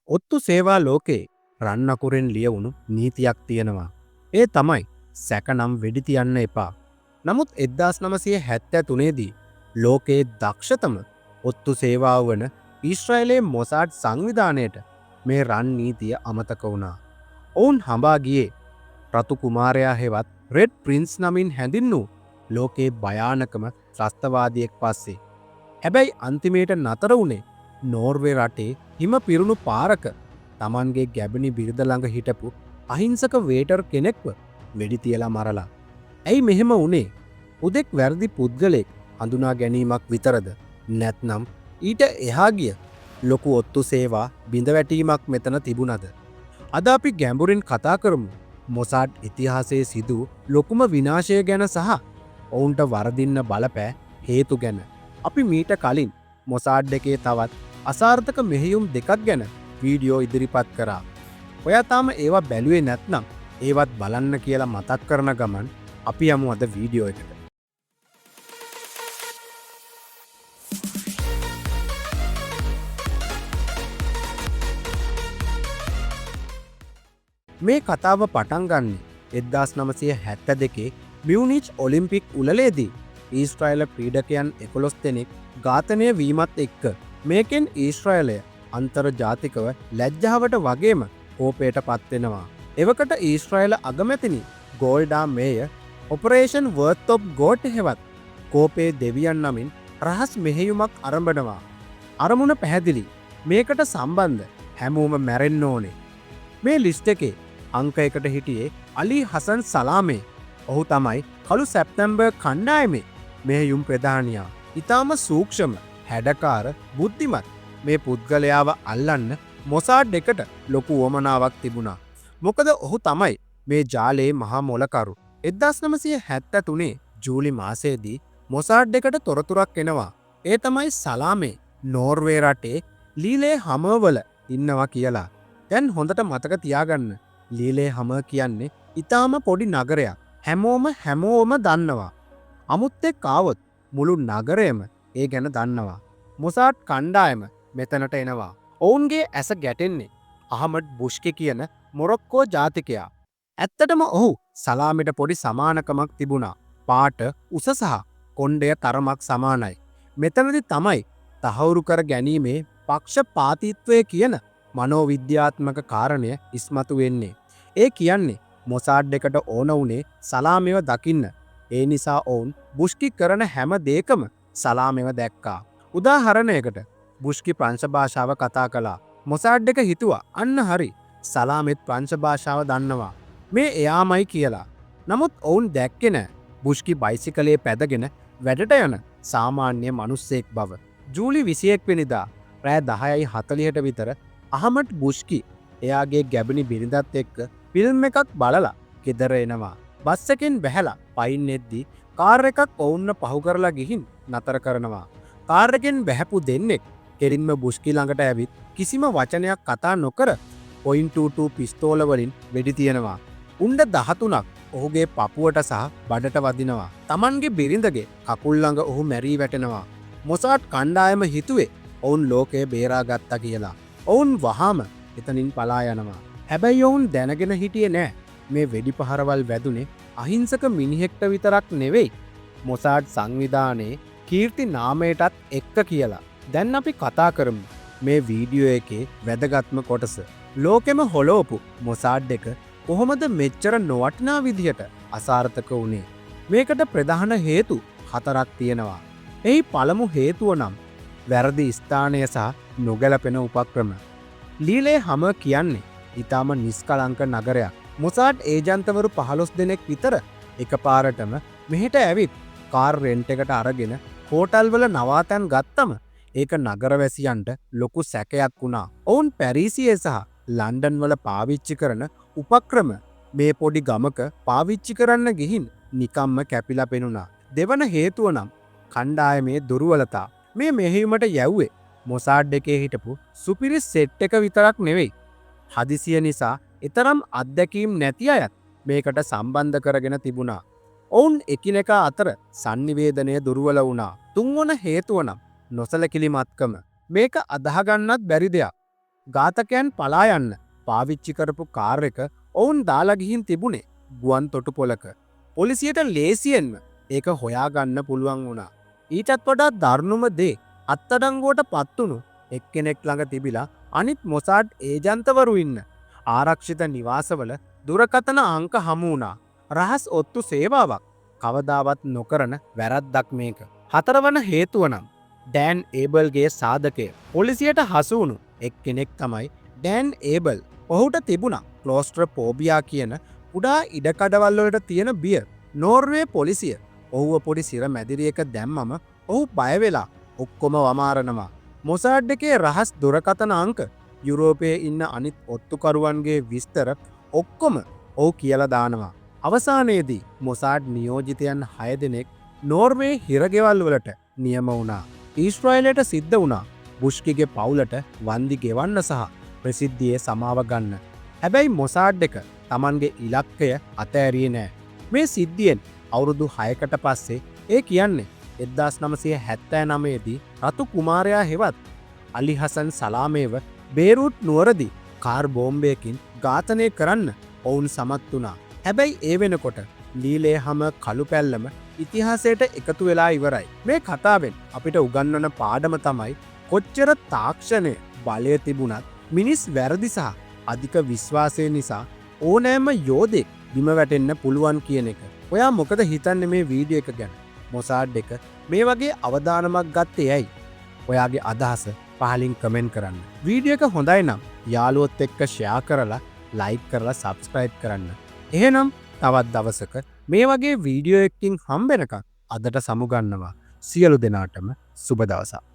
ඔත්තු සේවා ලෝකේ රන්නකුරෙන් ලියවුණු නීතියක් තියෙනවා. ඒ තමයි සැකනම් වෙඩි තියන්න එපා. නමුත් 1973දී ලෝකයේ දක්ෂතම ඔත්තු සේවාව වන ඊශ්‍රායලයේ මොසාඩ් සංවිධානයට මේ රන් නීතිය අමතක වුණා. ඔවුන් හඹා ගියේ රතු කුමාරයා හෙවත් රෙඩ් ප්‍රින්ස් නමින් හැඳින්වූ ලෝකයේ භයානකම ත්‍රස්තවාදියෙක් පස්සේ. හැබැයි අන්තිමේට නතර වුණේ නෝර්වේ රටේ හිම පිරුණු පාරක තමන්ගේ ගැබිනි බිරිඳ ළඟ හිටපු අහිංසක වේටර් කෙනෙක්ව වෙඩි තියලා මරලා. ඇයි මෙහෙම වුණේ? උදෙක් වැරදි පුද්ගලෙක් හඳුනා ගැනීමක් විතරද? නැත්නම් ඊට එහා ගිය ලොකු ඔත්තු සේවා බිඳවැටීමක් මෙතන තිබුණද? අද අපි ගැඹුරින් කතා කරමු මොසාඩ් ඉතිහාසයේ සිදු ලොකුම විනාශය ගැන සහ ඔවුන්ට වරදින්න බලපෑ හේතු ගැන. අපි මීට කලින් මොසාඩ් එකේ තවත් අසාර්ථක මෙහෙයුම් දෙකක් ගැන වීඩියෝ ඉදිරිපත් කරා. ඔයා තාම ඒවා බැලුවේ නැත්නම් ඒවත් බලන්න කියලා මතක් කරන ගමන් අපි යමු අද වීඩියෝ එකට. මේ කතාව පටන් ගන්නේ 1972 මියුනිච් ඔලිම්පික් උළෙලේදී ඊශ්‍රායල ක්‍රීඩකයන් 11 දෙනෙක් ඝාතනය වීමත් එක්ක මේකෙන් ඊශ්‍රායලය අන්තර්ජාතිකව ලැජ්ජාවට වගේම කෝපයට පත්වෙනවා. එවකට ඊශ්‍රායල අගමැතිනි ගෝල්ඩා මේය ඔපරේෂන් වර්ත් ඔෆ් ගෝඩ් හෙවත් කෝපේ දෙවියන් නමින් රහස් මෙහෙයුමක් අරඹනවා. අරමුණ පැහැදිලි. මේකට සම්බන්ධ හැමෝම මැරෙන්න ඕනේ. මේ ලිස්ට් එකේ අංක එකට හිටියේ අලි හසන් සලාමේ. ඔහු තමයි කළු සැප්තැම්බර් කණ්ඩායමේ මෙහෙයුම් ප්‍රධානියා. ඉතාම සූක්ෂම, හැඩකාර, බුද්ධිමත් මේ පුද්ගලයාව අල්ලන්න මොසාඩ් එකට ලොකු උවමනාවක් තිබුණා. මොකද ඔහු තමයි මේ ජාලයේ මහා මොලකරු. 1973 ජූලි මාසයේදී මොසාඩ් එකට තොරතුරක් එනවා. ඒ තමයි සලාමේ නෝර්වේ රටේ ලීලේ හමවල ඉන්නවා කියලා. දැන් හොඳට මතක තියාගන්න. ලීලේ හම කියන්නේ ඉතාම පොඩි නගරයක්. හැමෝම දන්නවා. අමුත්තෙක් ආවොත් මුළු නගරයම ඒ ගැන දන්නවා. මොසාඩ් කණ්ඩායම මෙතනට එනවා. ඔවුන්ගේ ඇස ගැටෙන්නේ අහමඩ් බුෂ්කි කියන මොරොක්කෝ ජාතිකයා. ඇත්තටම ඔහු සලාමිට පොඩි සමානකමක් තිබුණා. පාට, උස සහ කොණ්ඩය තරමක් සමානයි. මෙතනදි තමයි තහවුරු කර ගැනීමේ පක්ෂපාතීත්වය කියන මනෝවිද්‍යාත්මක කාරණය ඉස්මතු වෙන්නේ. ඒ කියන්නේ මොසාඩ් එකට ඕන වුණේ සලාමෙව දකින්න. ඒ නිසා ඔවුන් බුෂ්කි කරන හැම දෙයකම සලාමෙව දැක්කා. උදාහරණයකට බුෂ්කි ප්‍රංශ භාෂාව කතා කළා. මොසාඩ් එක හිතුවා අන්න හරි සලාමෙත් ප්‍රංශ භාෂාව දන්නවා. මේ එයාමයි කියලා. නමුත් ඔවුන් දැක්කේ නෑ බුෂ්කි බයිසිකලේ පැදගෙන වැඩට යන සාමාන්‍ය මිනිස්සෙක් බව. ජූලි 21 වෙනිදා රෑ 10:40ට විතර අහමඩ් බුෂ්කි එයාගේ ගැබිනි බිරිඳත් එක්ක ෆිල්ම් එකක් බලලා ගෙදර එනවා. බස් එකෙන් බැහැලා පයින් එද්දි කාර් එකක් ඔවුන්ව පහු කරලා ගිහින් නතර කරනවා. කාර් එකෙන් බැහැපු දෙන්නෙක් කෙලින්ම බුෂ්කි ළඟට ඇවිත් කිසිම වචනයක් කතා නොකර .22 පිස්තෝල වලින් වෙඩි තියනවා. උණ්ඩ 13ක් ඔහුගේ පපුවට සහ බඩට වදිනවා. Tamanගේ බිරිඳගේ කකුල් ළඟ ඔහු මැරී වැටෙනවා. මොසාඩ් කණ්ඩායම හිතුවේ ඔවුන් ලෝකය බේරාගත්තා කියලා. ඔවුන් වහාම එතනින් පලා යනවා. හැබැයි ඔවුන් දැනගෙන හිටියේ නෑ මේ වෙඩි පහරවල් වැදුනේ අහිංසක මිනිහෙක්ට විතරක් නෙවෙයි මොසාඩ් සංවිධානයේ කීර්ති නාමයටත් එක්ක කියලා. දැන් අපි කතා කරමු මේ වීඩියෝ එකේ වැදගත්ම කොටස. ලෝකෙම හොලෝපු මොසාඩ් එක කොහොමද මෙච්චර නොවටිනා විදිහට අසාර්ථක වුණේ? මේකට ප්‍රධාන හේතු 4ක් තියෙනවා. එහි පළමු හේතුව නම් වැරදි ස්ථානය සහ නොගැලපෙන උපක්‍රම. ලීලේ හම කියන්නේ ඊටාම නිස්කලංක නගරයක්. මොසාඩ් ඒජන්තවරු 15 දෙනෙක් විතර එකපාරටම මෙහෙට ඇවිත් කාර් රෙන්ට් එකට අරගෙන හෝටල් වල නවාතැන් ගත්තම ඒක නගරවැසියන්ට ලොකු සැකයක් වුණා. ඔවුන් පැරිසියේ සහ ලන්ඩන් වල පාවිච්චි කරන උපක්‍රම මේ පොඩි ගමක පාවිච්චි කරන්න ගිහින් නිකම්ම කැපිලා පෙනුණා. දෙවන හේතුව නම් කණ්ඩායමේ දුර්වලතා. මේ මෙහෙයුමට යැව්වේ මොසාඩ් එකේ හිටපු සුපිරි සෙට් එක විතරක් නෙවෙයි. හදිසිය නිසා ඊතරම් අත්දැකීම් නැති අයත් මේකට සම්බන්ධ කරගෙන තිබුණා. ඔවුන් එකිනෙකා අතර sannivedanaya දුර්වල වුණා. තුන්වන හේතුව නම් නොසලකිලිමත්කම. මේක අදහගන්නත් බැරි දෙයක්. ඝාතකයන් පලා යන්න පාවිච්චි කරපු කාර් එක ඔවුන් දාලා ගිහින් තිබුණේ ගුවන් තොටුපොළක. පොලිසියට ලේසියෙන්ම ඒක හොයාගන්න පුළුවන් වුණා. ඊටත් වඩා දරුණුම දේ අත්අඩංගුවට පත්වුණු එක්කෙනෙක් ළඟ තිබිලා අනිත් මොසාඩ් ඒජන්තවරු ඉන්න ආරක්ෂිත නිවාසවල දුරකථන අංක හමු වුණා. රහස් ඔත්තු සේවාවක් කවදාවත් නොකරන වැරද්දක් මේක. හතරවන හේතුව නම් ඩෑන් ඒබල්ගේ සාධකය. පොලිසියට හසුවුණු එක්කෙනෙක් තමයි ඩෑන් ඒබල්. ඔහුට තිබුණා ක්ලෝස්ට්‍රපෝබියා කියන කුඩා ඉඩකඩවල්වලට තියෙන බිය. නෝර්වේ පොලිසිය ඔහුව පොඩි සිර මැදිරියක දැම්මම ඔහු බයවෙලා ඔක්කොම වමාරනවා. මොසාඩ් එකේ රහස් දුරකථන අංක යුරෝපයේ ඉන්න අනිත් ඔත්තුකරුවන්ගේ විස්තර ඔක්කොම ඔහු කියලා දානවා. අවසානයේදී මොසාඩ් නියෝජිතයන් 6 දෙනෙක් නෝර්වේ හිරගෙවල් වලට නියම වුණා. ඊශ්‍රායලයට සිද්ධ වුණා බුෂ්කිගේ පවුලට වන්දි ගෙවන්න සහ ප්‍රසිද්ධියේ සමාව ගන්න. හැබැයි මොසාඩ් එක Tamanගේ ඉලක්කය අතෑරියේ නෑ. මේ සිද්ධියෙන් අවුරුදු 6කට පස්සේ ඒ කියන්නේ 1979 දී රතු කුමාරයා හෙවත් අලි හසන් සලාමේව බේරූට් නුවරදී කාර් බෝම්බයකින් ඝාතනය කරන්න ඔවුන් සමත් වුණා. හැබැයි ඒ වෙනකොට ලීලේ හැම කළු පැල්ලම ඉතිහාසයට එකතු වෙලා ඉවරයි. මේ කතාවෙන් අපිට උගන්වන පාඩම තමයි කොච්චර තාක්ෂණය බලය තිබුණත් මිනිස් වැරදි සහ අධික විශ්වාසය නිසා ඕනෑම යෝධෙක් බිම වැටෙන්න පුළුවන් කියන එක. ඔයා මොකද හිතන්නේ මේ වීඩියෝ එක ගැන? මොසාඩ් එක මේ වගේ අවදානමක් ගත්තේ ඇයි? ඔයාගේ අදහස පහලින් කමෙන්ට් කරන්න. වීඩියෝ එක හොඳයි නම් යාළුවොත් එක්ක ෂෙයා කරලා ලයික් කරලා සබ්ස්ක්‍රයිබ් කරන්න. එහෙනම් තවත් දවසක මේ වගේ වීඩියෝ එකකින් හම්බෙනකම් අදට සමුගන්නවා. සියලු දෙනාටම සුබ දවසක්.